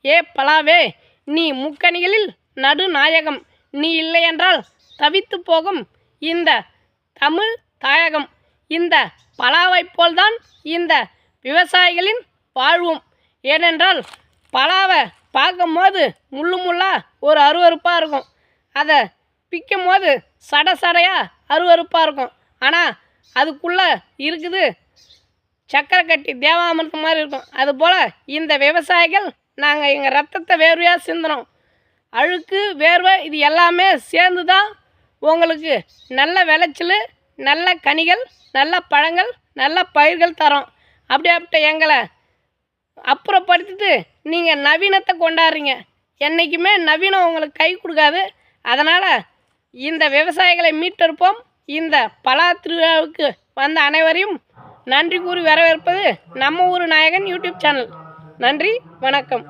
ஏ பலாவே, நீ முக்கணிகளில் நடுநாயகம். நீ இல்லையென்றால் தவித்து போகும் இந்த தமிழ் தாயகம். இந்த பலாவைப் போல்தான் இந்த விவசாயிகளின் வாழ்வும். ஏனென்றால் பலாவை பார்க்கும்போது முள்ளு முள்ளாக ஒரு அருவருப்பாக இருக்கும். அதை பிக்கும் போது சட சடையாக அருவருப்பாக இருக்கும். ஆனால் அதுக்குள்ளே இருக்குது சக்கரை கட்டி தேவாமிர்தம் மாதிரி இருக்கும். அதுபோல் இந்த விவசாயிகள் நாங்கள் எங்கள் ரத்தத்தை வேர்வையாக சிந்தினோம். அழுக்கு வேர்வை இது எல்லாமே சேர்ந்து தான் உங்களுக்கு நல்ல விளைச்சல், நல்ல கனிகள், நல்ல பழங்கள், நல்ல பயிர்கள் தரோம். அப்படியாப்பட்ட எங்களை அப்புறப்படுத்திட்டு நீங்கள் நவீனத்தை கொண்டாடுறீங்க. என்றைக்குமே நவீனம் உங்களுக்கு கை கொடுக்காது. அதனால் இந்த விவசாயிகளை மீட்டெடுப்போம். இந்த பலா திருவிழாவுக்கு வந்த அனைவரையும் நன்றி கூறி வரவேற்பது நம்ம ஊர் நாயகன் யூடியூப் சேனல். நன்றி, வணக்கம்.